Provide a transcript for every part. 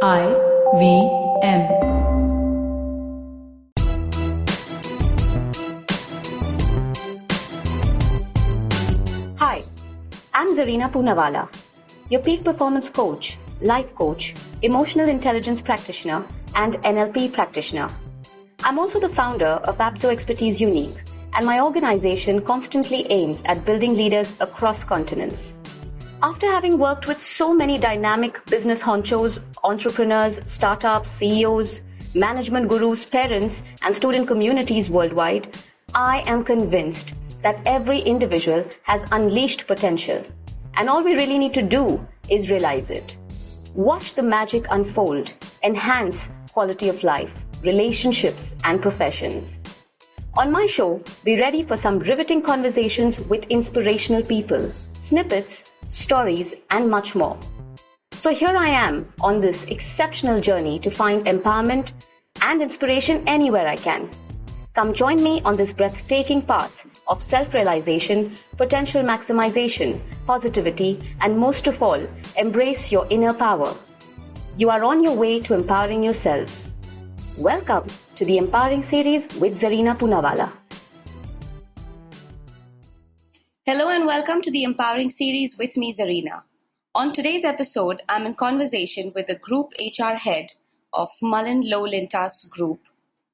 IVM. Hi, I'm Zarina Poonawalla, your peak performance coach, life coach, emotional intelligence practitioner, and NLP practitioner. I'm also the founder of Abso Expertise Unique, and my organization constantly aims at building leaders across continents. After having worked with so many dynamic business honchos, entrepreneurs, startups, CEOs, management gurus, parents, and student communities worldwide, I am convinced that every individual has unleashed potential, and all we really need to do is realize it. Watch the magic unfold, enhance quality of life, relationships, and professions. On my show, be ready for some riveting conversations with inspirational people, snippets, stories, and much more. So here I am on this exceptional journey to find empowerment and inspiration anywhere I can. Come join me on this breathtaking path of self-realization, potential maximization, positivity, and most of all, embrace your inner power. You are on your way to empowering yourselves. Welcome to the Empowering Series with Zarina Poonawalla. Hello and welcome to the Empowering Series with me, Zarina. On today's episode, I'm in conversation with the Group HR Head of MullenLowe Lintas Group,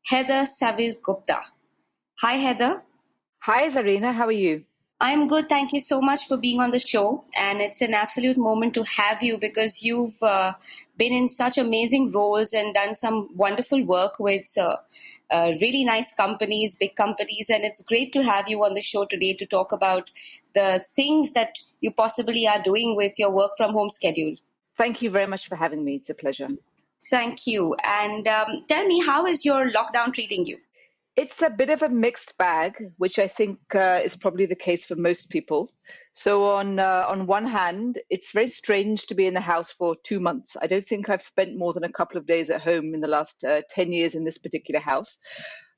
Heather Saville Gupta. Hi, Heather. Hi, Zarina. How are you? I'm good. Thank you so much for being on the show. And it's an absolute moment to have you because you've been in such amazing roles and done some wonderful work with really nice companies, big companies. And it's great to have you on the show today to talk about the things that you possibly are doing with your work from home schedule. Thank you very much for having me. It's a pleasure. Thank you. And tell me, how is your lockdown treating you? It's a bit of a mixed bag, which I think is probably the case for most people. So on one hand, it's very strange to be in the house for 2 months. I don't think I've spent more than a couple of days at home in the last 10 years in this particular house.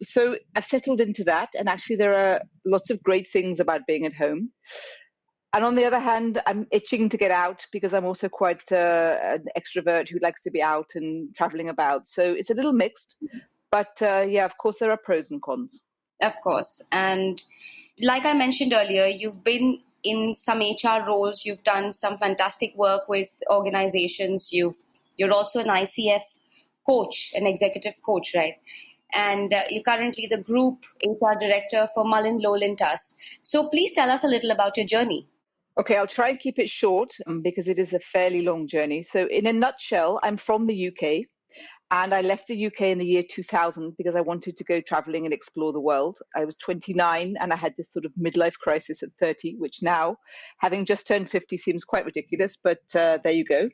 So I've settled into that. And actually, there are lots of great things about being at home. And on the other hand, I'm itching to get out because I'm also quite an extrovert who likes to be out and traveling about. So it's a little mixed. But yeah, of course, there are pros and cons. Of course. And like I mentioned earlier, you've been in some HR roles. You've done some fantastic work with organizations. You're also an ICF coach, an executive coach, right? And you're currently the group HR director for MullenLowe Lintas. So please tell us a little about your journey. Okay, I'll try and keep it short because it is a fairly long journey. So in a nutshell, I'm from the UK. And I left the UK in the year 2000 because I wanted to go traveling and explore the world. I was 29 and I had this sort of midlife crisis at 30, which now, having just turned 50, seems quite ridiculous, but there you go.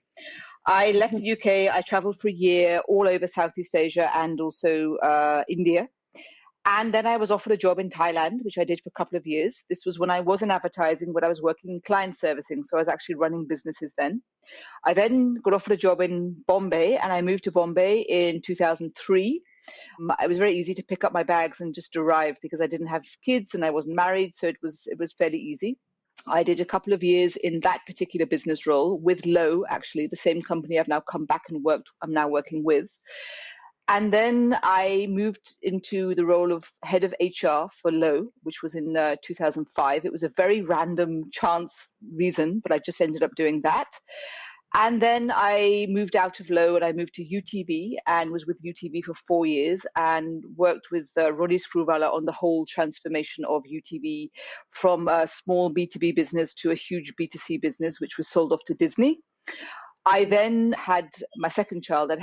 I left the UK, I traveled for a year all over Southeast Asia and also India. And then I was offered a job in Thailand, which I did for a couple of years. This was when I wasn't advertising, but I was working in client servicing. So I was actually running businesses then. I then got offered a job in Bombay, and I moved to Bombay in 2003. It was very easy to pick up my bags and just arrive because I didn't have kids and I wasn't married, so it was fairly easy. I did a couple of years in that particular business role with Lowe, actually, the same company I've now come back and I'm now working with. And then I moved into the role of head of HR for Lowe, which was in 2005. It was a very random chance reason, but I just ended up doing that. And then I moved out of Lowe and I moved to UTV and was with UTV for 4 years and worked with Roddy Screwvala on the whole transformation of UTV from a small B2B business to a huge B2C business, which was sold off to Disney. I then had my second child. I'd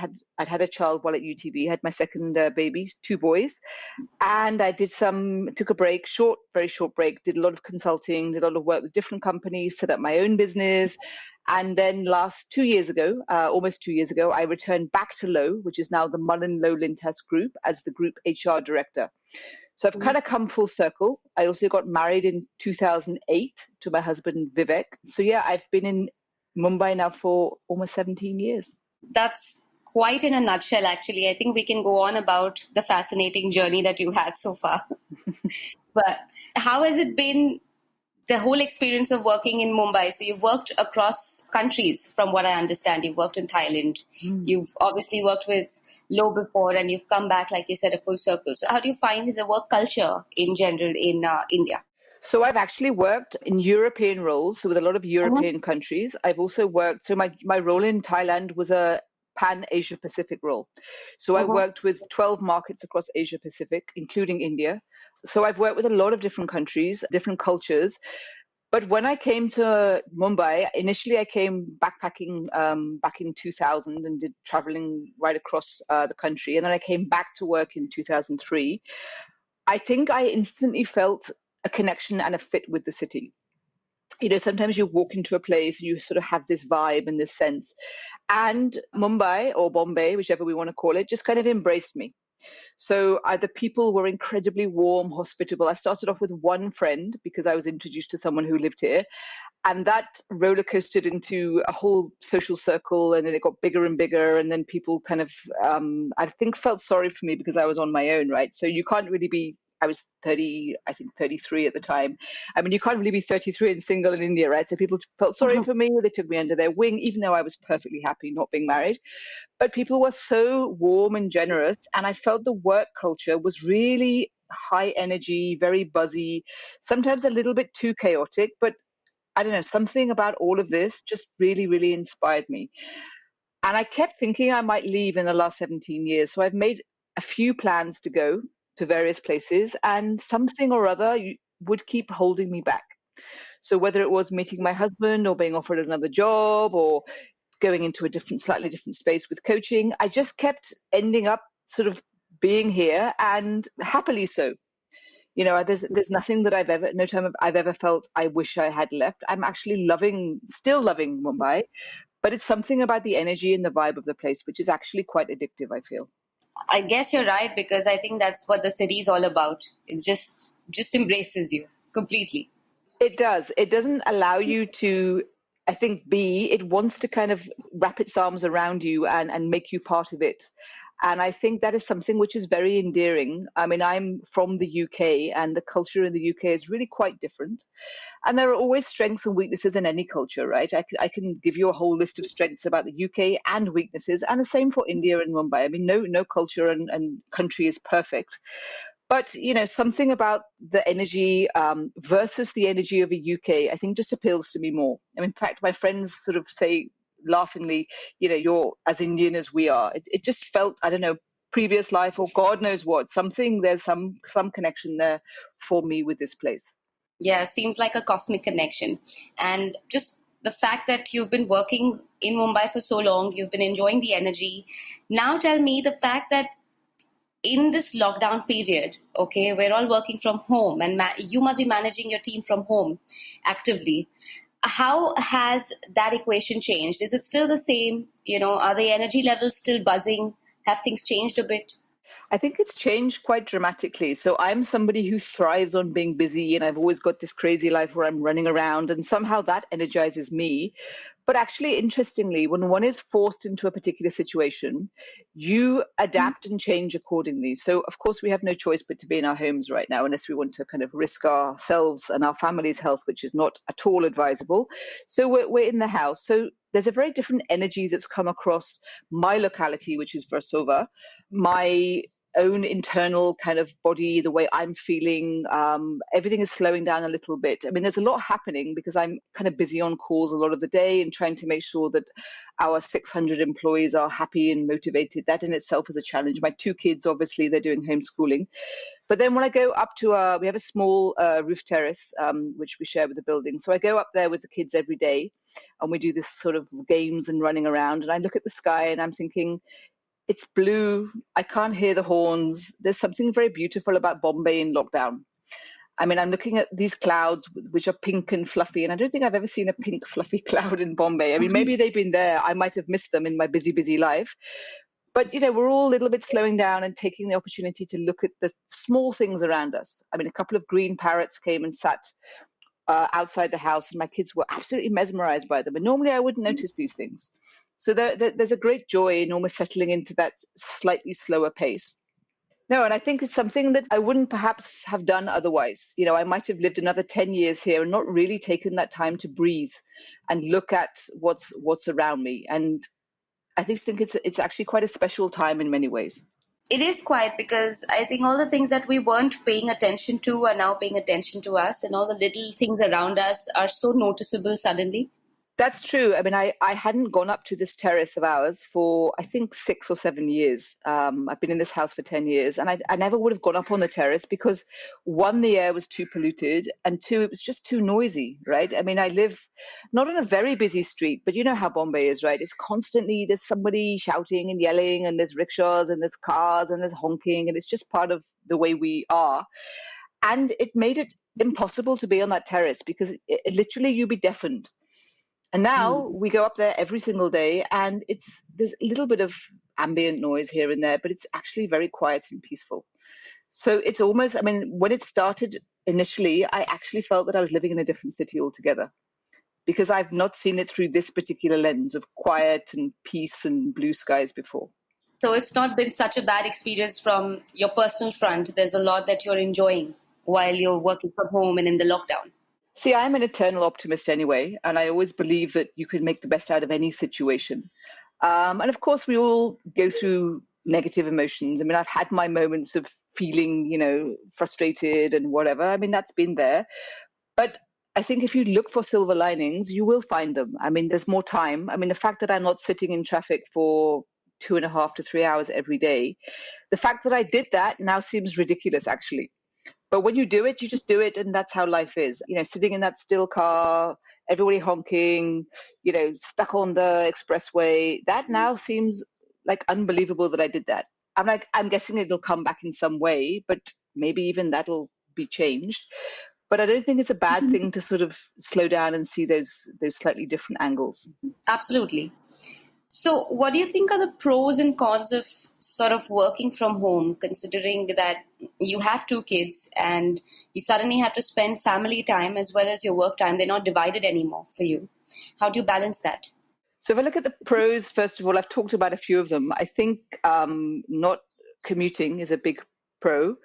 had a child while at UTV, had my second baby, 2 boys. And I took a break, very short break, did a lot of consulting, did a lot of work with different companies, set up my own business. And then almost 2 years ago, I returned back to Lowe, which is now the MullenLowe Lintas Group, as the group HR director. So I've kind of come full circle. I also got married in 2008 to my husband, Vivek. So yeah, I've been in Mumbai now for almost 17 years. That's quite in a nutshell, actually. I think we can go on about the fascinating journey that you had so far. But how has it been the whole experience of working in Mumbai. So you've worked across countries, from what I understand. You've worked in Thailand. You've obviously worked with Lowe before, and you've come back, like you said, a full circle. So how do you find the work culture in general in India? So I've actually worked in European roles, so with a lot of Uh-huh. European countries. I've also worked, so my role in Thailand was a pan Asia Pacific role. So I Uh-huh. worked with 12 markets across Asia Pacific, including India. So I've worked with a lot of different countries, different cultures. But when I came to Mumbai, initially I came backpacking back in 2000 and did traveling right across the country. And then I came back to work in 2003. I think I instantly felt a connection and a fit with the city. Sometimes you walk into a place and you sort of have this vibe and this sense. And Mumbai or Bombay, whichever we want to call it, just kind of embraced me. So the people were incredibly warm, hospitable. I started off with one friend because I was introduced to someone who lived here. And that roller coastered into a whole social circle, and then it got bigger and bigger. And then people kind of, I think, felt sorry for me because I was on my own, right? So you can't really be. I was 30, I think 33 at the time. I mean, you can't really be 33 and single in India, right? So people felt sorry Uh-huh. for me. They took me under their wing, even though I was perfectly happy not being married. But people were so warm and generous. And I felt the work culture was really high energy, very buzzy, sometimes a little bit too chaotic, but I don't know, something about all of this just really, really inspired me. And I kept thinking I might leave in the last 17 years. So I've made a few plans to go to various places, and something or other would keep holding me back. So whether it was meeting my husband or being offered another job or going into a slightly different space with coaching, I just kept ending up sort of being here, and happily so. There's nothing that no time I've ever felt I wish I had left. I'm actually still loving Mumbai, but it's something about the energy and the vibe of the place which is actually quite addictive, I feel. I guess you're right, because I think that's what the city is all about. It just embraces you completely. It does. It doesn't allow you to, I think, it wants to kind of wrap its arms around you and make you part of it. And I think that is something which is very endearing. I mean, I'm from the UK, and the culture in the UK is really quite different. And there are always strengths and weaknesses in any culture, right? I can give you a whole list of strengths about the UK and weaknesses, and the same for India and Mumbai. I mean, no culture and country is perfect. But something about the energy versus the energy of a UK, I think, just appeals to me more. I mean, in fact, my friends sort of say laughingly, you're as Indian as we are. It just felt, I don't know, previous life or God knows what. There's some connection there for me with this place. Yeah, seems like a cosmic connection. And just the fact that you've been working in Mumbai for so long, you've been enjoying the energy. Now tell me the fact that in this lockdown period, okay, we're all working from home, and you must be managing your team from home actively. How has that equation changed? Is it still the same? Are the energy levels still buzzing? Have things changed a bit? I think it's changed quite dramatically. So I'm somebody who thrives on being busy, and I've always got this crazy life where I'm running around, and somehow that energizes me. But actually, interestingly, when one is forced into a particular situation, you adapt and change accordingly. So, of course, we have no choice but to be in our homes right now, unless we want to kind of risk ourselves and our family's health, which is not at all advisable. So, we're in the house. So, there's a very different energy that's come across my locality, which is Versova, my own internal kind of body, the way I'm feeling. Everything is slowing down a little bit. I mean, there's a lot happening because I'm kind of busy on calls a lot of the day and trying to make sure that our 600 employees are happy and motivated. That in itself is a challenge. My two kids, obviously, they're doing homeschooling. But then when I go up to we have a small roof terrace, which we share with the building. So I go up there with the kids every day, and we do this sort of games and running around. And I look at the sky and I'm thinking, it's blue. I can't hear the horns. There's something very beautiful about Bombay in lockdown. I mean, I'm looking at these clouds, which are pink and fluffy, and I don't think I've ever seen a pink, fluffy cloud in Bombay. I mean, maybe they've been there. I might have missed them in my busy, busy life. But, we're all a little bit slowing down and taking the opportunity to look at the small things around us. I mean, a couple of green parrots came and sat outside the house, and my kids were absolutely mesmerized by them. And normally I wouldn't notice these things. So there's a great joy in almost settling into that slightly slower pace. No, and I think it's something that I wouldn't perhaps have done otherwise. I might have lived another 10 years here and not really taken that time to breathe and look at what's around me. And I think it's actually quite a special time in many ways. It is quiet because I think all the things that we weren't paying attention to are now paying attention to us, and all the little things around us are so noticeable suddenly. That's true. I mean, I hadn't gone up to this terrace of ours for, I think, 6 or 7 years. I've been in this house for 10 years, and I never would have gone up on the terrace because, one, the air was too polluted, and two, it was just too noisy, right? I mean, I live not on a very busy street, but you know how Bombay is, right? It's constantly, there's somebody shouting and yelling, and there's rickshaws, and there's cars, and there's honking, and it's just part of the way we are. And it made it impossible to be on that terrace because literally you'd be deafened. And now we go up there every single day, and there's a little bit of ambient noise here and there, but it's actually very quiet and peaceful. So it's almost, I mean, when it started initially, I actually felt that I was living in a different city altogether because I've not seen it through this particular lens of quiet and peace and blue skies before. So it's not been such a bad experience from your personal front. There's a lot that you're enjoying while you're working from home and in the lockdown. See, I'm an eternal optimist anyway, and I always believe that you can make the best out of any situation. And of course, we all go through negative emotions. I mean, I've had my moments of feeling, frustrated and whatever. I mean, that's been there. But I think if you look for silver linings, you will find them. I mean, there's more time. I mean, the fact that I'm not sitting in traffic for 2.5 to 3 hours every day, the fact that I did that now seems ridiculous, actually. But when you do it, you just do it, and that's how life is. Sitting in that still car, everybody honking, stuck on the expressway. That now seems like unbelievable that I did that. I'm guessing it'll come back in some way, but maybe even that'll be changed. But I don't think it's a bad thing to sort of slow down and see those slightly different angles. Absolutely. So, what do you think are the pros and cons of sort of working from home, considering that you have 2 kids and you suddenly have to spend family time as well as your work time? They're not divided anymore for you. How do you balance that? So if I look at the pros, first of all, I've talked about a few of them. I think not commuting is a big pro.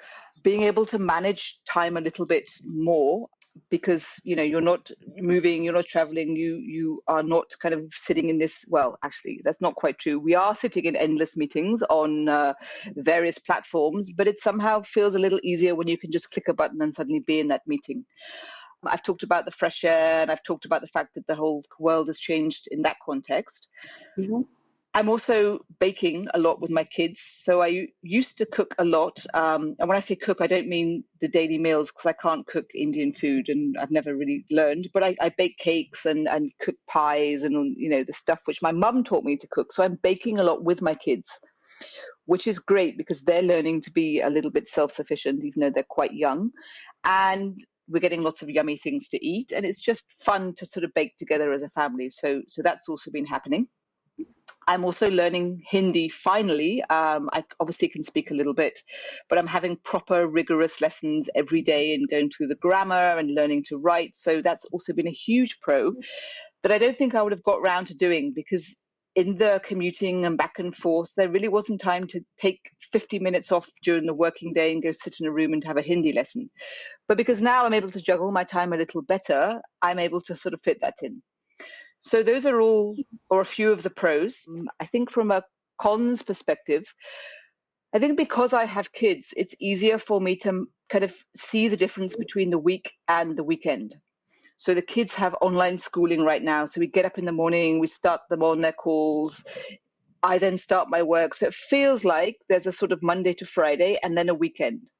Being able to manage time a little bit more because you're not moving, you're not traveling, you are not kind of sitting in this. Well, actually, that's not quite true. We are sitting in endless meetings on various platforms, but it somehow feels a little easier when you can just click a button and suddenly be in that meeting. I've talked about the fresh air, and I've talked about the fact that the whole world has changed in that context. Mm-hmm. I'm also baking a lot with my kids. So I used to cook a lot. And when I say cook, I don't mean the daily meals because I can't cook Indian food and I've never really learned. But I bake cakes and cook pies and, the stuff which my mum taught me to cook. So I'm baking a lot with my kids, which is great because they're learning to be a little bit self-sufficient, even though they're quite young. And we're getting lots of yummy things to eat. And it's just fun to sort of bake together as a family. So that's also been happening. I'm also learning Hindi finally. I obviously can speak a little bit, but I'm having proper rigorous lessons every day and going through the grammar and learning to write. So that's also been a huge pro that I don't think I would have got around to doing because in the commuting and back and forth, there really wasn't time to take 50 minutes off during the working day and go sit in a room and have a Hindi lesson. But because now I'm able to juggle my time a little better, I'm able to sort of fit that in. So those are all, or a few of the pros. I think from a cons perspective, I think because I have kids, it's easier for me to kind of see the difference between the week and the weekend. So the kids have online schooling right now. So we get up in the morning, we start them on their calls. I then start my work. So it feels like there's a sort of Monday to Friday and then a weekend.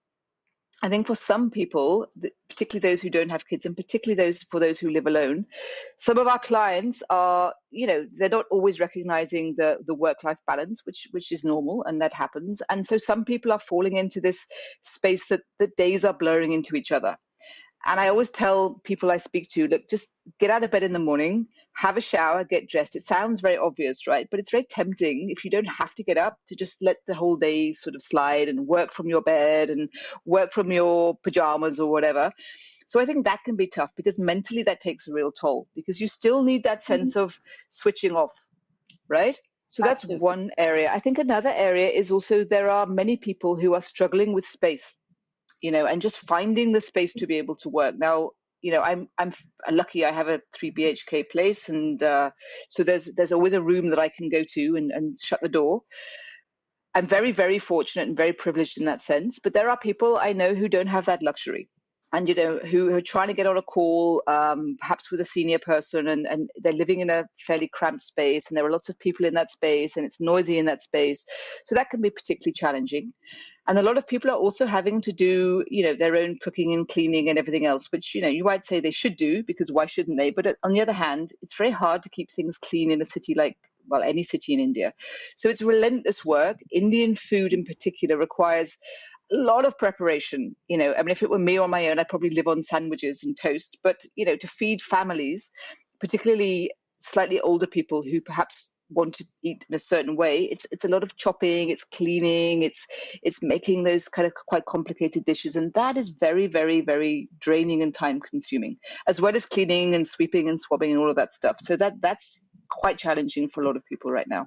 I think for some people, particularly those who don't have kids and particularly for those who live alone, some of our clients are, they're not always recognizing the work-life balance, which is normal and that happens. And so some people are falling into this space that the days are blurring into each other. And I always tell people I speak to, look, just get out of bed in the morning, have a shower, get dressed. It sounds very obvious, right? But it's very tempting if you don't have to get up to just let the whole day sort of slide and work from your bed and work from your pajamas or whatever. So I think that can be tough because mentally that takes a real toll because you still need that sense of switching off, right? So that's Absolutely. one area. I think another area is also there are many people who are struggling with space, and just finding the space to be able to work. Now, I'm lucky. I have a 3 BHK place, and so there's always a room that I can go to and shut the door. I'm very, very fortunate and very privileged in that sense. But there are people I know who don't have that luxury, and who are trying to get on a call, perhaps with a senior person, and they're living in a fairly cramped space, and there are lots of people in that space, and it's noisy in that space. So that can be particularly challenging. And a lot of people are also having to do, their own cooking and cleaning and everything else, which, you might say they should do, because why shouldn't they? But on the other hand, it's very hard to keep things clean in a city like, well, any city in India. So it's relentless work. Indian food in particular requires a lot of preparation. If it were me on my own, I'd probably live on sandwiches and toast. But, to feed families, particularly slightly older people who perhaps want to eat in a certain way, it's a lot of chopping, it's cleaning, it's making those kind of quite complicated dishes, and that is very, very, very draining and time consuming, as well as cleaning and sweeping and swabbing and all of that stuff. So that's quite challenging for a lot of people right now.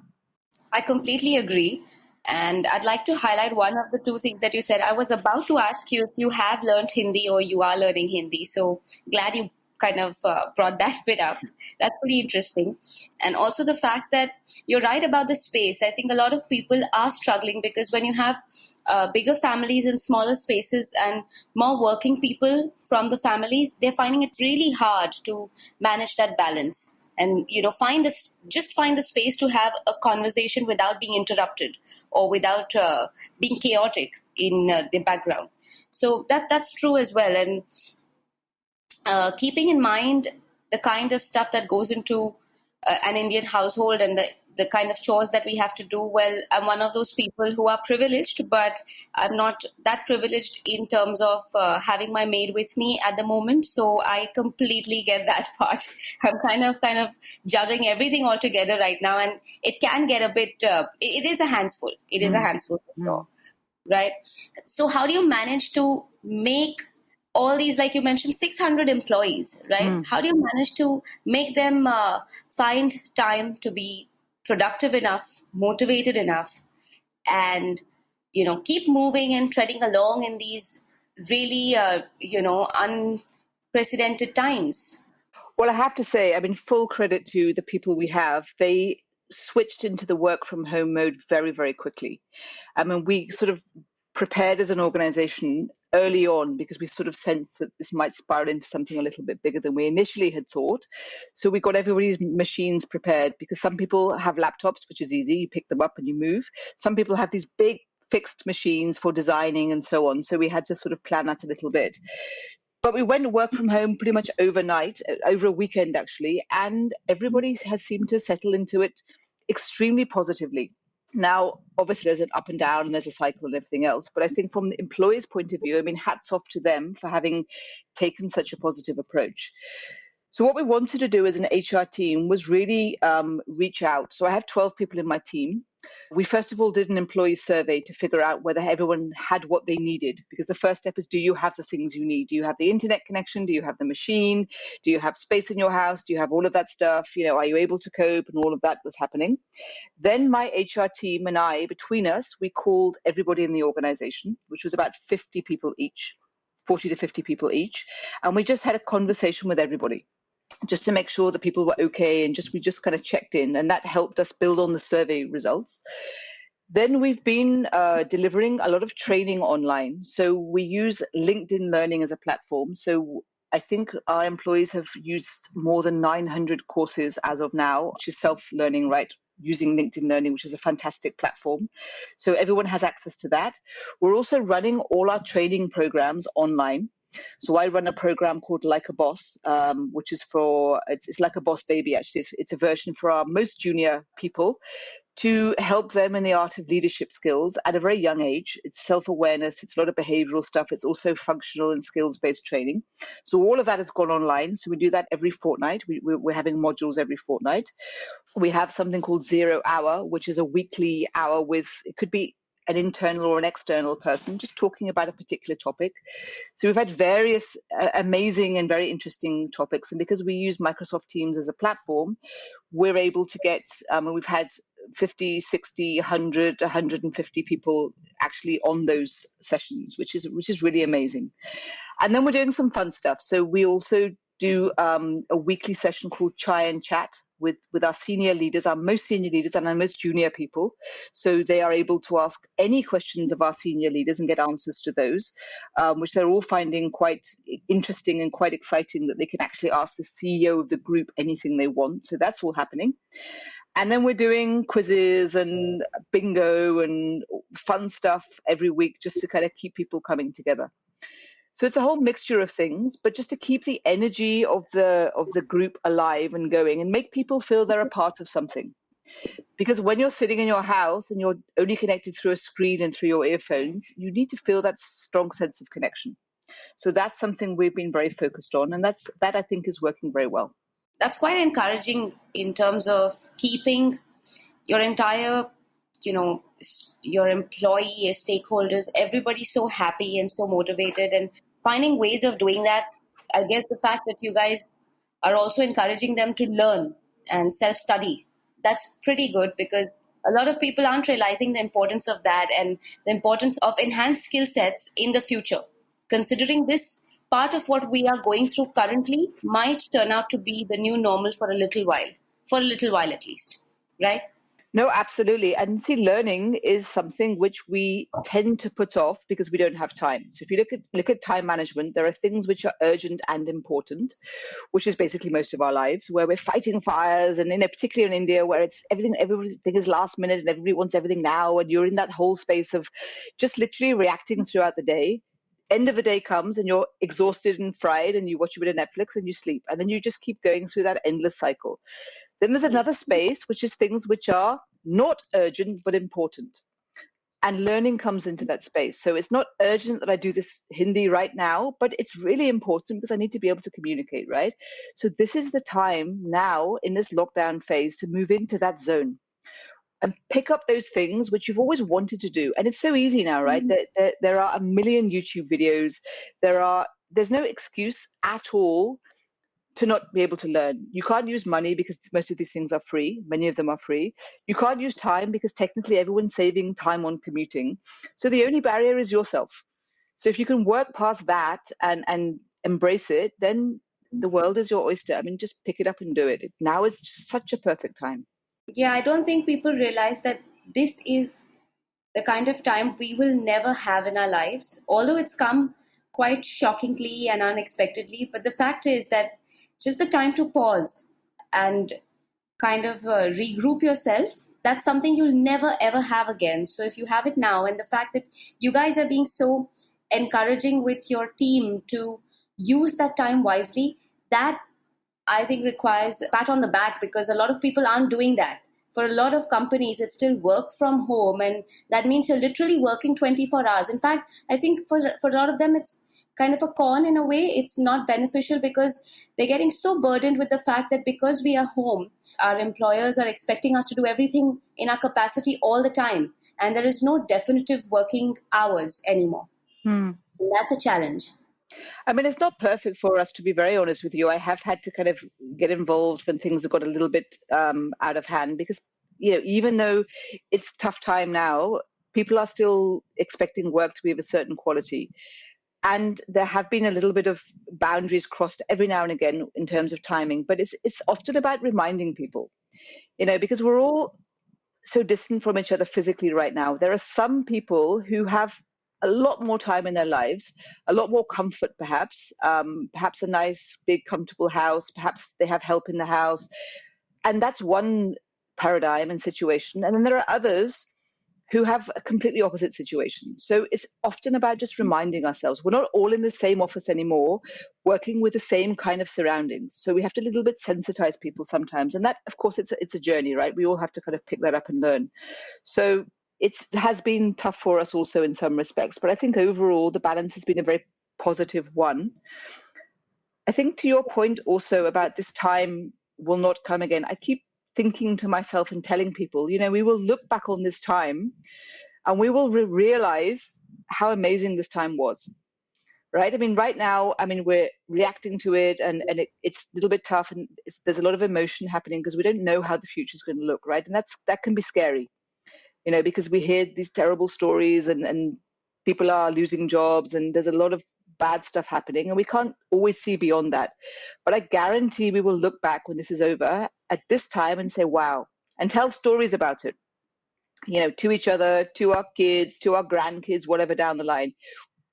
I completely agree. And I'd like to highlight one of the two things that you said. I was about to ask you if you have learned Hindi or you are learning Hindi. So glad you kind of brought that bit up. That's pretty interesting. And also the fact that you're right about the space. I think a lot of people are struggling because when you have bigger families in smaller spaces and more working people from the families, they're finding it really hard to manage that balance. And find the space to have a conversation without being interrupted or without being chaotic in the background. So that's true as well. And keeping in mind the kind of stuff that goes into an Indian household and the kind of chores that we have to do. Well, I'm one of those people who are privileged, but I'm not that privileged in terms of having my maid with me at the moment. So I completely get that part. I'm kind of juggling everything all together right now, and it can get a bit. It is a handful. It is a handful for sure, right? So how do you manage to make all these, like you mentioned, 600 employees, right? How do you manage to make them find time to be productive enough, motivated enough, and keep moving and treading along in these really unprecedented times? Well, I have to say, full credit to the people we have. They switched into the work from home mode very, very quickly. We sort of prepared as an organization early on because we sort of sensed that this might spiral into something a little bit bigger than we initially had thought. So we got everybody's machines prepared, because some people have laptops, which is easy. You pick them up and you move. Some people have these big fixed machines for designing and so on. So we had to sort of plan that a little bit. But we went to work from home pretty much overnight, over a weekend actually, and everybody has seemed to settle into it extremely positively. Now, obviously, there's an up and down and there's a cycle and everything else. But I think from the employer's point of view, hats off to them for having taken such a positive approach. So what we wanted to do as an HR team was really reach out. So I have 12 people in my team. We first of all did an employee survey to figure out whether everyone had what they needed, because the first step is, do you have the things you need? Do you have the internet connection? Do you have the machine? Do you have space in your house? Do you have all of that stuff? Are you able to cope? And all of that was happening. Then my HR team and I, between us, we called everybody in the organization, which was about 50 people each, 40 to 50 people each. And we just had a conversation with everybody, just to make sure that people were okay, and we just kind of checked in, and that helped us build on the survey results. Then we've been delivering a lot of training online. So we use LinkedIn Learning as a platform. So I think our employees have used more than 900 courses as of now, which is self-learning, right? Using LinkedIn Learning, which is a fantastic platform. So everyone has access to that. We're also running all our training programs online. So I run a program called Like a Boss, which is it's like a boss baby, actually. It's a version for our most junior people to help them in the art of leadership skills at a very young age. It's self-awareness, it's a lot of behavioral stuff. It's also functional and skills-based training. So all of that has gone online. So we do that every fortnight. We're having modules every fortnight. We have something called 0 Hour, which is a weekly hour with, it could be an internal or an external person, just talking about a particular topic. So we've had various amazing and very interesting topics. And because we use Microsoft Teams as a platform, we're able to get, we've had 50, 60, 100, 150 people actually on those sessions, which is really amazing. And then we're doing some fun stuff. So we also do a weekly session called Chai and Chat with our senior leaders, our most senior leaders and our most junior people. So they are able to ask any questions of our senior leaders and get answers to those, which they're all finding quite interesting and quite exciting, that they can actually ask the CEO of the group anything they want. So that's all happening. And then we're doing quizzes and bingo and fun stuff every week just to kind of keep people coming together. So it's a whole mixture of things, but just to keep the energy of the group alive and going and make people feel they're a part of something. Because when you're sitting in your house and you're only connected through a screen and through your earphones, you need to feel that strong sense of connection. So that's something we've been very focused on, and that I think is working very well. That's quite encouraging in terms of keeping your entire, your employee, your stakeholders, everybody so happy and so motivated, and finding ways of doing that. I guess the fact that you guys are also encouraging them to learn and self-study, that's pretty good, because a lot of people aren't realizing the importance of that and the importance of enhanced skill sets in the future. Considering this part of what we are going through currently might turn out to be the new normal for a little while at least, right? No, absolutely. And see, learning is something which we tend to put off because we don't have time. So if you look at time management, there are things which are urgent and important, which is basically most of our lives, where we're fighting fires, and particularly in India, where it's everything is last minute and everybody wants everything now, and you're in that whole space of just literally reacting throughout the day. End of the day comes and you're exhausted and fried, and you watch a bit of Netflix and you sleep, and then you just keep going through that endless cycle. Then there's another space, which is things which are not urgent but important. And learning comes into that space. So it's not urgent that I do this Hindi right now, but it's really important because I need to be able to communicate, right? So this is the time now in this lockdown phase to move into that zone and pick up those things which you've always wanted to do. And it's so easy now, right? There are a million YouTube videos. There's no excuse at all to not be able to learn. You can't use money because most of these things are free. Many of them are free. You can't use time because technically everyone's saving time on commuting. So the only barrier is yourself. So if you can work past that and embrace it, then the world is your oyster. I mean, just pick it up and do it. Now is such a perfect time. Yeah, I don't think people realize that this is the kind of time we will never have in our lives, although it's come quite shockingly and unexpectedly. But the fact is that just the time to pause and kind of regroup yourself, that's something you'll never ever have again. So if you have it now, and the fact that you guys are being so encouraging with your team to use that time wisely, that I think requires a pat on the back, because a lot of people aren't doing that. For a lot of companies, it's still work from home, and that means you're literally working 24 hours. In fact, I think for a lot of them, it's kind of a con in a way. It's not beneficial because they're getting so burdened with the fact that because we are home, our employers are expecting us to do everything in our capacity all the time, and there is no definitive working hours anymore. And that's a challenge. I mean, it's not perfect for us, to be very honest with you. I have had to kind of get involved when things have got a little bit out of hand because, even though it's tough time now, people are still expecting work to be of a certain quality. And there have been a little bit of boundaries crossed every now and again in terms of timing, but it's often about reminding people, because we're all so distant from each other physically right now. There are some people who have a lot more time in their lives, a lot more comfort, perhaps a nice, big, comfortable house. Perhaps they have help in the house. And that's one paradigm and situation. And then there are others who have a completely opposite situation. So it's often about just reminding ourselves we're not all in the same office anymore, working with the same kind of surroundings. So we have to a little bit sensitize people sometimes. And that, of course, it's a journey, right? We all have to kind of pick that up and learn. So it has been tough for us also in some respects, but I think overall the balance has been a very positive one. I think to your point also about this time will not come again, I keep thinking to myself and telling people, we will look back on this time and we will realize how amazing this time was. right? I mean, right now, I mean, we're reacting to it, and it's a little bit tough, and there's a lot of emotion happening because we don't know how the future is going to look, right? And that can be scary, because we hear these terrible stories, and people are losing jobs, and there's a lot of bad stuff happening, and we can't always see beyond that. But I guarantee we will look back when this is over at this time and say, wow, and tell stories about it, to each other, to our kids, to our grandkids, whatever down the line.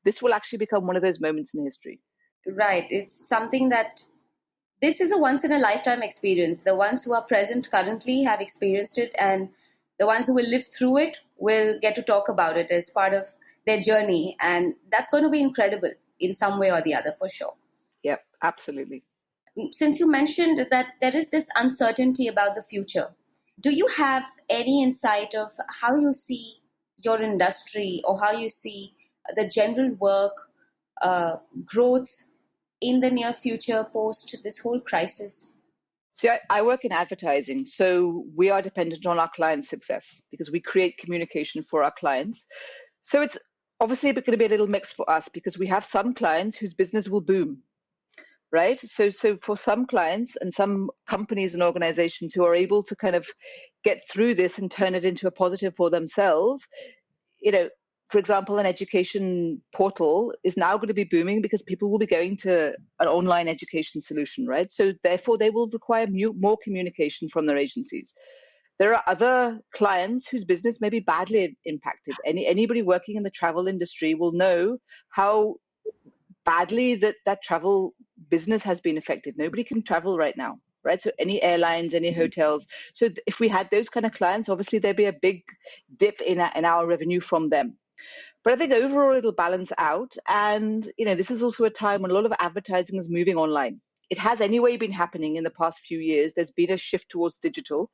This will actually become one of those moments in history. Right. It's something that this is a once in a lifetime experience. The ones who are present currently have experienced it, and the ones who will live through it will get to talk about it as part of their journey. And that's going to be incredible in some way or the other, for sure. Yep, absolutely. Since you mentioned that there is this uncertainty about the future, do you have any insight of how you see your industry or how you see the general work growth in the near future post this whole crisis? See, I work in advertising, so we are dependent on our clients' success because we create communication for our clients. So it's obviously going to be a little mix for us because we have some clients whose business will boom, right? So for some clients and some companies and organizations who are able to kind of get through this and turn it into a positive for themselves, for example, an education portal is now going to be booming because people will be going to an online education solution, right? So therefore, they will require more communication from their agencies. There are other clients whose business may be badly impacted. Anybody working in the travel industry will know how badly that travel business has been affected. Nobody can travel right now, right? So any airlines, any hotels. So if we had those kind of clients, obviously there'd be a big dip in our revenue from them. But I think overall it'll balance out. And, this is also a time when a lot of advertising is moving online. It has anyway been happening in the past few years. There's been a shift towards digital.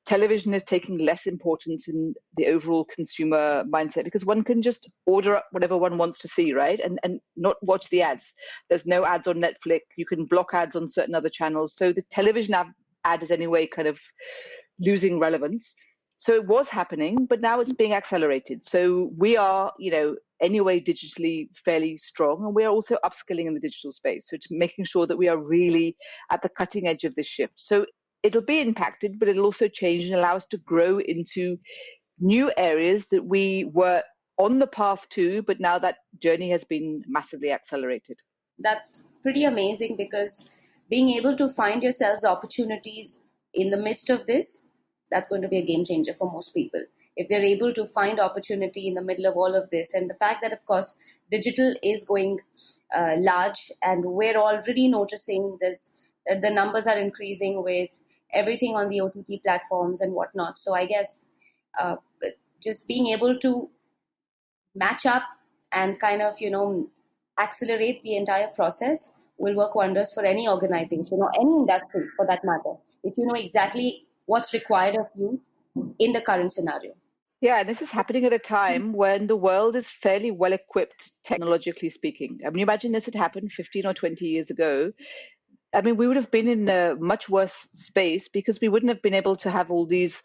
Television is taking less importance in the overall consumer mindset because one can just order up whatever one wants to see, right? And not watch the ads. There's no ads on Netflix. You can block ads on certain other channels. So the television ad is anyway kind of losing relevance. So it was happening, but now it's being accelerated. So we are, anyway, digitally fairly strong, and we are also upskilling in the digital space. So to making sure that we are really at the cutting edge of this shift. So it'll be impacted, but it'll also change and allow us to grow into new areas that we were on the path to, but now that journey has been massively accelerated. That's pretty amazing because being able to find yourselves opportunities in the midst of this, that's going to be a game changer for most people. If they're able to find opportunity in the middle of all of this, and the fact that, of course, digital is going large, and we're already noticing this, that the numbers are increasing with everything on the OTT platforms and whatnot. So I guess just being able to match up and kind of, accelerate the entire process will work wonders for any organization or any industry for that matter, if you know exactly what's required of you in the current scenario. Yeah, and this is happening at a time when the world is fairly well equipped, technologically speaking. I mean, imagine this had happened 15 or 20 years ago. I mean, we would have been in a much worse space because we wouldn't have been able to have all these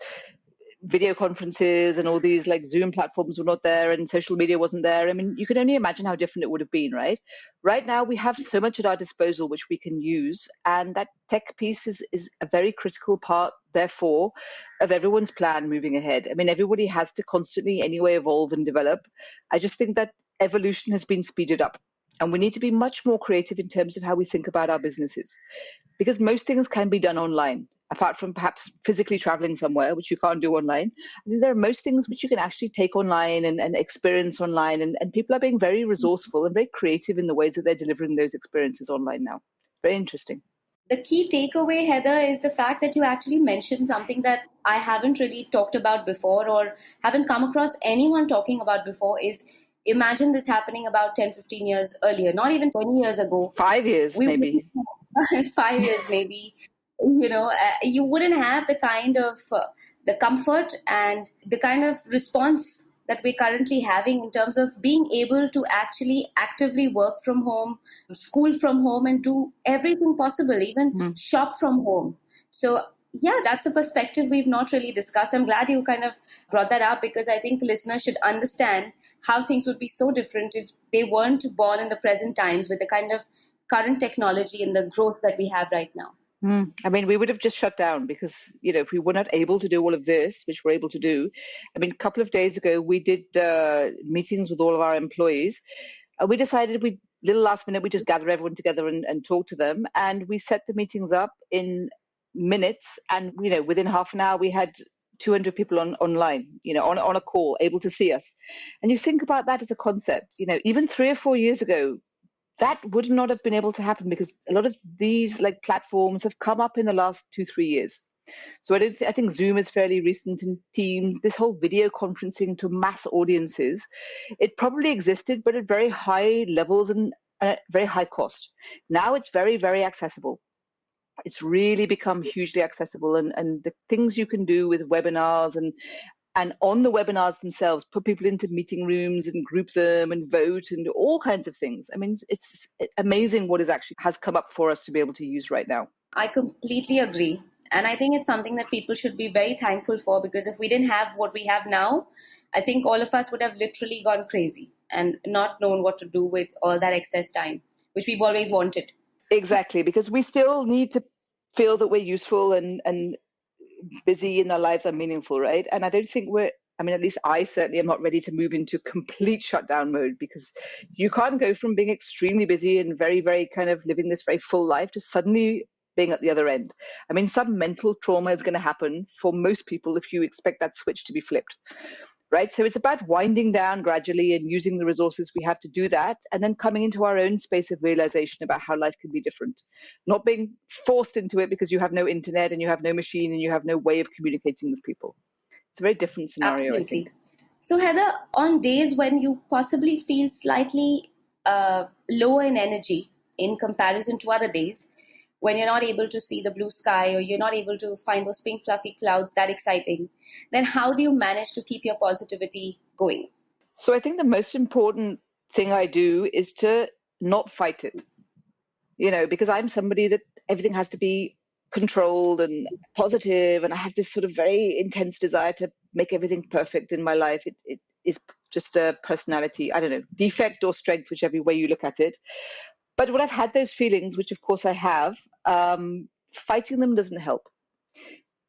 video conferences and all these like Zoom platforms were not there and social media wasn't there. I mean, you can only imagine how different it would have been, right? Right now, we have so much at our disposal which we can use. And that tech piece is a very critical part, therefore, of everyone's plan moving ahead. I mean, everybody has to constantly anyway evolve and develop. I just think that evolution has been speeded up. And we need to be much more creative in terms of how we think about our businesses because most things can be done online, apart from perhaps physically traveling somewhere, which you can't do online. I think there are most things which you can actually take online and experience online. And people are being very resourceful and very creative in the ways that they're delivering those experiences online now. Very interesting. The key takeaway, Heather, is the fact that you actually mentioned something that I haven't really talked about before or haven't come across anyone talking about before is imagine this happening about 10, 15 years earlier, not even 20 years ago. 5 years, maybe. 5 years, maybe. You wouldn't have the kind of the comfort and the kind of response that we're currently having in terms of being able to actually actively work from home, school from home, and do everything possible, even shop from home. So Yeah, that's a perspective we've not really discussed. I'm glad you kind of brought that up because I think listeners should understand how things would be so different if they weren't born in the present times with the kind of current technology and the growth that we have right now. I mean, we would have just shut down because, if we were not able to do all of this, which we're able to do, I mean, a couple of days ago, we did meetings with all of our employees. We decided little last minute, we just gather everyone together and talk to them. And we set the meetings up in minutes. And, within half an hour, we had 200 people online, on a call, able to see us. And you think about that as a concept, even 3 or 4 years ago, that would not have been able to happen because a lot of these platforms have come up in the last 2-3 years. So I think Zoom is fairly recent, and Teams, this whole video conferencing to mass audiences, it probably existed, but at very high levels and at very high cost. Now it's very, very accessible. It's really become hugely accessible, and the things you can do with webinars and on the webinars themselves, put people into meeting rooms and group them and vote and all kinds of things. I mean, it's amazing what has come up for us to be able to use right now. I completely agree. And I think it's something that people should be very thankful for because if we didn't have what we have now, I think all of us would have literally gone crazy and not known what to do with all that excess time, which we've always wanted. Exactly, because we still need to feel that we're useful and busy and our lives are meaningful, right? And I don't think at least I certainly am not ready to move into complete shutdown mode because you can't go from being extremely busy and very, very kind of living this very full life to suddenly being at the other end. I mean, some mental trauma is going to happen for most people if you expect that switch to be flipped. Right. So it's about winding down gradually and using the resources we have to do that, and then coming into our own space of realization about how life can be different, not being forced into it because you have no internet and you have no machine and you have no way of communicating with people. It's a very different scenario, Absolutely. I think. So, Heather, on days when you possibly feel slightly lower in energy in comparison to other days, when you're not able to see the blue sky or you're not able to find those pink fluffy clouds that exciting, then how do you manage to keep your positivity going? So I think the most important thing I do is to not fight it, because I'm somebody that everything has to be controlled and positive, and I have this sort of very intense desire to make everything perfect in my life. It is just a personality, I don't know, defect or strength, whichever way you look at it. But when I've had those feelings, which of course I have, fighting them doesn't help.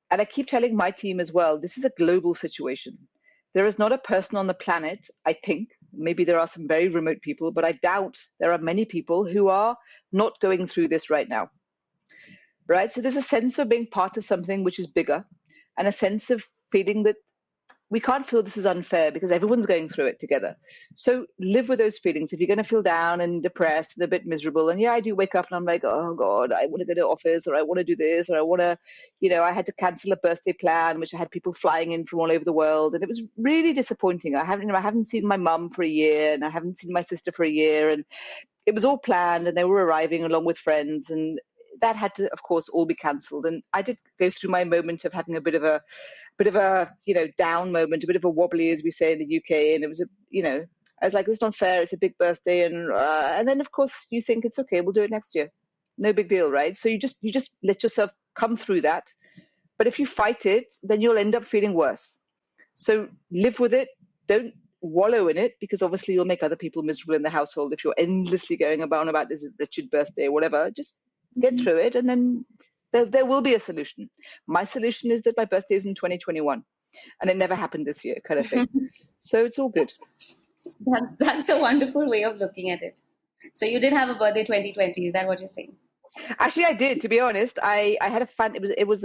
And I keep telling my team as well, this is a global situation. There is not a person on the planet, I think, maybe there are some very remote people, but I doubt there are many people who are not going through this right now. Right? So there's a sense of being part of something which is bigger, and a sense of feeling that we can't feel this is unfair because everyone's going through it together. So live with those feelings. If you're going to feel down and depressed and a bit miserable, and yeah, I do wake up and I'm like, oh God, I want to go to office, or I want to do this, or I want to, I had to cancel a birthday plan, which I had people flying in from all over the world. And it was really disappointing. I haven't seen my mum for a year, and I haven't seen my sister for a year. And it was all planned, and they were arriving along with friends, and that had to, of course, all be cancelled. And I did go through my moment of having a bit of a down moment, a bit of a wobbly, as we say in the UK. And it was I was like, it's not fair. It's a big birthday, and then of course you think it's okay. We'll do it next year. No big deal, right? So you just let yourself come through that. But if you fight it, then you'll end up feeling worse. So live with it. Don't wallow in it, because obviously you'll make other people miserable in the household if you're endlessly going about this wretched birthday or whatever. Just get through it, and then there will be a solution. My solution is that my birthday is in 2021, and it never happened this year, kind of thing. So it's all good. That's a wonderful way of looking at it. So you did have a birthday 2020. Is that what you're saying? Actually, I did. To be honest, I had a fun. It was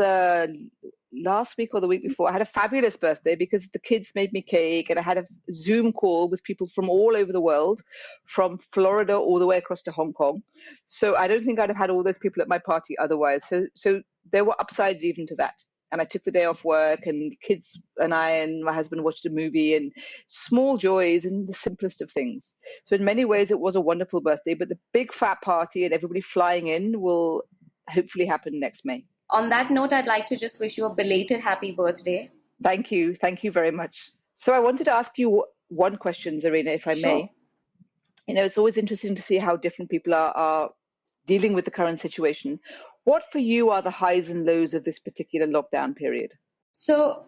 last week or the week before. I had a fabulous birthday because the kids made me cake, and I had a Zoom call with people from all over the world, from Florida all the way across to Hong Kong. So I don't think I'd have had all those people at my party otherwise. So there were upsides even to that. And I took the day off work, and the kids and I and my husband watched a movie, and small joys and the simplest of things. So in many ways, it was a wonderful birthday, but the big fat party and everybody flying in will hopefully happen next May. On that note, I'd like to just wish you a belated happy birthday. Thank you. Thank you very much. So I wanted to ask you one question, Zarina, if I may. It's always interesting to see how different people are dealing with the current situation. What for you are the highs and lows of this particular lockdown period? So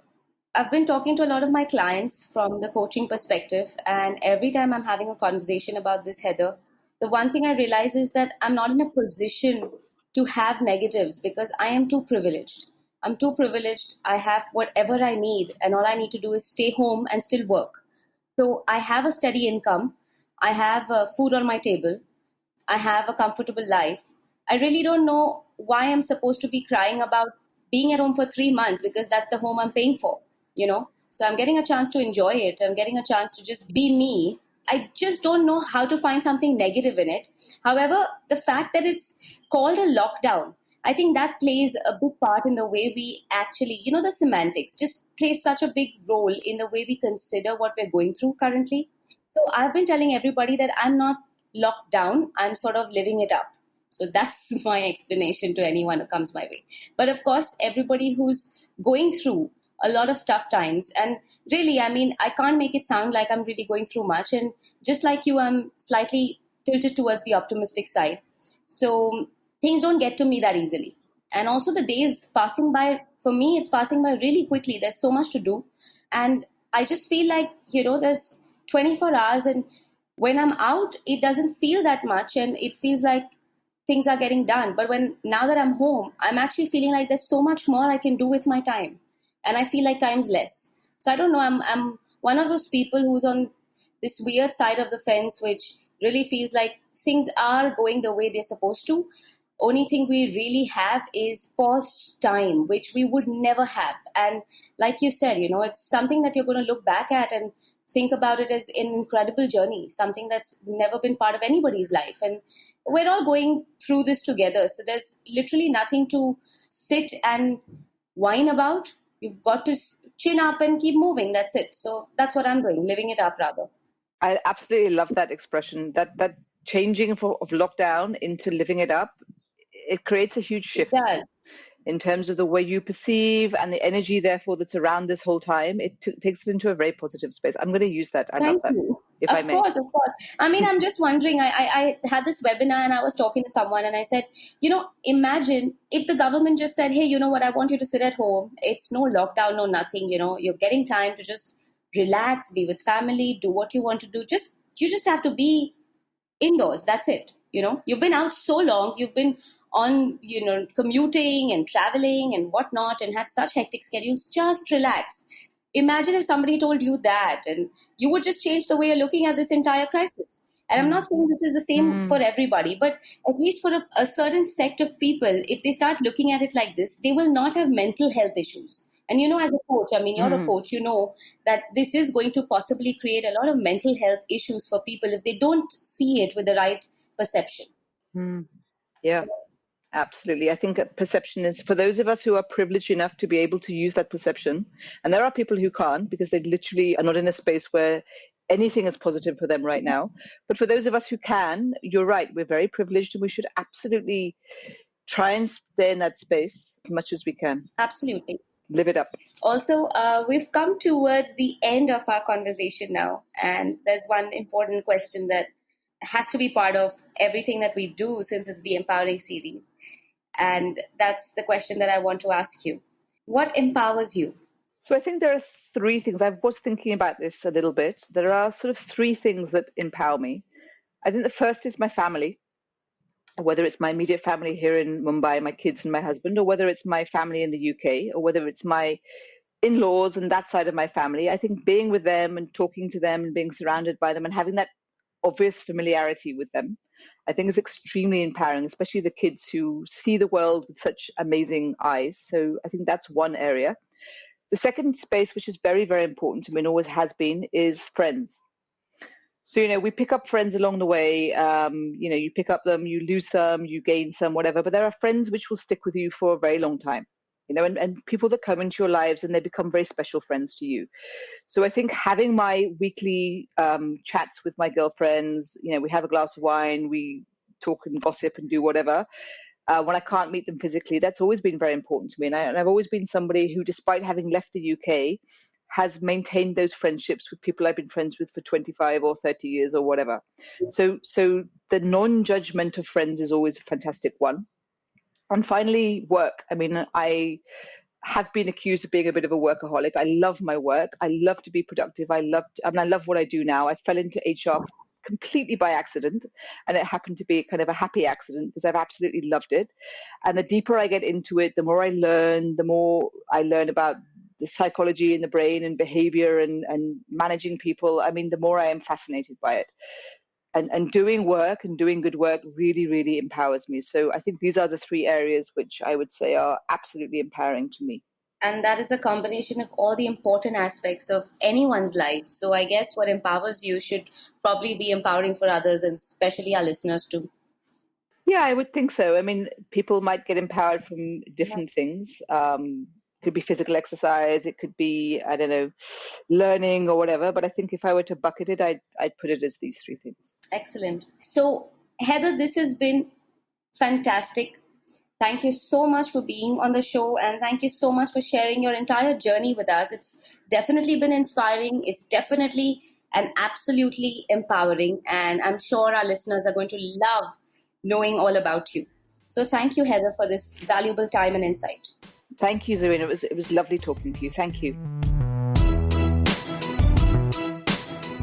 I've been talking to a lot of my clients from the coaching perspective, and every time I'm having a conversation about this, Heather, the one thing I realize is that I'm not in a position to have negatives because I am too privileged. I'm too privileged. I have whatever I need, and all I need to do is stay home and still work. So I have a steady income. I have food on my table. I have a comfortable life. I really don't know why I'm supposed to be crying about being at home for 3 months because that's the home I'm paying for, you know? So I'm getting a chance to enjoy it. I'm getting a chance to just be me. I just don't know how to find something negative in it. However, the fact that it's called a lockdown, I think that plays a big part in the way we actually, the semantics just plays such a big role in the way we consider what we're going through currently. So I've been telling everybody that I'm not locked down, I'm sort of living it up. So that's my explanation to anyone who comes my way. But of course, everybody who's going through a lot of tough times, and really, I mean, I can't make it sound like I'm really going through much. And just like you, I'm slightly tilted towards the optimistic side. So things don't get to me that easily. And also, the days passing by, for me, it's passing by really quickly. There's so much to do. And I just feel like, there's 24 hours, and when I'm out, it doesn't feel that much, and it feels like things are getting done. But now that I'm home, I'm actually feeling like there's so much more I can do with my time, and I feel like time's less. So I don't know. I'm one of those people who's on this weird side of the fence, which really feels like things are going the way they're supposed to. Only thing we really have is paused time, which we would never have. And like you said, it's something that you're going to look back at and think about it as an incredible journey, something that's never been part of anybody's life. And we're all going through this together. So there's literally nothing to sit and whine about. You've got to chin up and keep moving. That's it. So that's what I'm doing, living it up rather. I absolutely love that expression. That changing of lockdown into living it up, it creates a huge shift in terms of the way you perceive and the energy, therefore, that's around this whole time. It takes it into a very positive space. I'm going to use that. I love that. You. If I may. Of course. I mean, I'm just wondering, I had this webinar and I was talking to someone and I said, imagine if the government just said, hey, you know what, I want you to sit at home. It's no lockdown, no nothing, you're getting time to just relax, be with family, do what you want to do. You just have to be indoors. That's it. You've been out so long, you've been on, commuting and traveling and whatnot and had such hectic schedules. Just relax. Imagine if somebody told you that, and you would just change the way you're looking at this entire crisis. And I'm not saying this is the same for everybody, but at least for a certain sect of people, if they start looking at it like this, they will not have mental health issues. And as a coach, I mean, you're a coach, that this is going to possibly create a lot of mental health issues for people if they don't see it with the right perception. Yeah. Absolutely. I think perception is for those of us who are privileged enough to be able to use that perception. And there are people who can't because they literally are not in a space where anything is positive for them right now. But for those of us who can, you're right. We're very privileged and we should absolutely try and stay in that space as much as we can. Absolutely. Live it up. Also, we've come towards the end of our conversation now. And there's one important question that has to be part of everything that we do since it's the Empowering series. And that's the question that I want to ask you. What empowers you? So I think there are three things. I was thinking about this a little bit. There are sort of three things that empower me. I think the first is my family, whether it's my immediate family here in Mumbai, my kids and my husband, or whether it's my family in the UK, or whether it's my in-laws and that side of my family. I think being with them and talking to them and being surrounded by them and having that obvious familiarity with them, I think is extremely empowering, especially the kids who see the world with such amazing eyes. So I think that's one area. The second space, which is very, very important to me and always has been, is friends. So, we pick up friends along the way. You pick up them, you lose some, you gain some, whatever. But there are friends which will stick with you for a very long time, and people that come into your lives and they become very special friends to you. So I think having my weekly chats with my girlfriends, we have a glass of wine, we talk and gossip and do whatever. When I can't meet them physically, that's always been very important to me. And I've always been somebody who, despite having left the UK, has maintained those friendships with people I've been friends with for 25 or 30 years or whatever. So the non-judgment of friends is always a fantastic one. And finally, work. I mean, I have been accused of being a bit of a workaholic. I love my work. I love to be productive. I love what I do now. I fell into HR completely by accident, and it happened to be kind of a happy accident because I've absolutely loved it. And the deeper I get into it, the more I learn, about the psychology in the brain and behavior and managing people. I mean, the more I am fascinated by it. And doing work and doing good work really, really empowers me. So I think these are the three areas which I would say are absolutely empowering to me. And that is a combination of all the important aspects of anyone's life. So I guess what empowers you should probably be empowering for others, and especially our listeners too. Yeah, I would think so. I mean, people might get empowered from different things. Could be physical exercise, it could be, I don't know, learning or whatever. But I think if I were to bucket it, I'd put it as these three things. Excellent. So, Heather, this has been fantastic. Thank you so much for being on the show, and thank you so much for sharing your entire journey with us. It's definitely been inspiring. It's definitely and absolutely empowering, and I'm sure our listeners are going to love knowing all about you. So thank you, Heather, for this valuable time and insight. Thank you, Zarina. It was lovely talking to you. Thank you.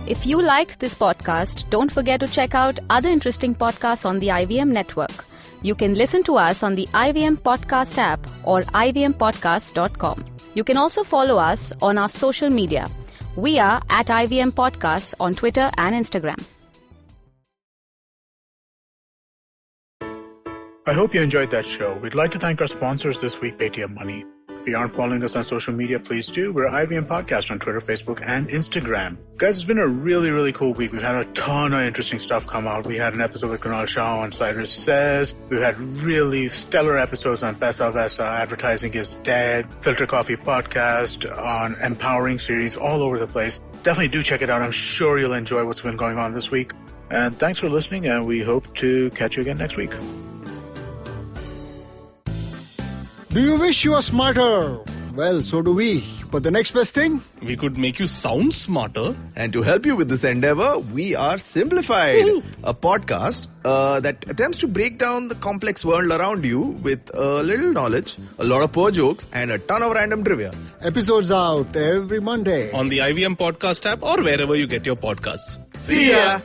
If you liked this podcast, don't forget to check out other interesting podcasts on the IVM network. You can listen to us on the IVM Podcast app or ivmpodcast.com. You can also follow us on our social media. We are at IVM Podcasts on Twitter and Instagram. I hope you enjoyed that show. We'd like to thank our sponsors this week, Paytm Money. If you aren't following us on social media, please do. We're IVM Podcast on Twitter, Facebook, and Instagram. Guys, it's been a really, really cool week. We've had a ton of interesting stuff come out. We had an episode with Kunal Shah on Cyrus Says. We've had really stellar episodes on Pesa Vesa, Advertising is Dead, Filter Coffee Podcast, on Empowering Series, all over the place. Definitely do check it out. I'm sure you'll enjoy what's been going on this week. And thanks for listening, and we hope to catch you again next week. Do you wish you were smarter? Well, so do we. But the next best thing? We could make you sound smarter. And to help you with this endeavor, we are Simplified, a podcast that attempts to break down the complex world around you with a little knowledge, a lot of poor jokes, and a ton of random trivia. Episodes out every Monday. On the IVM Podcast app or wherever you get your podcasts. See ya!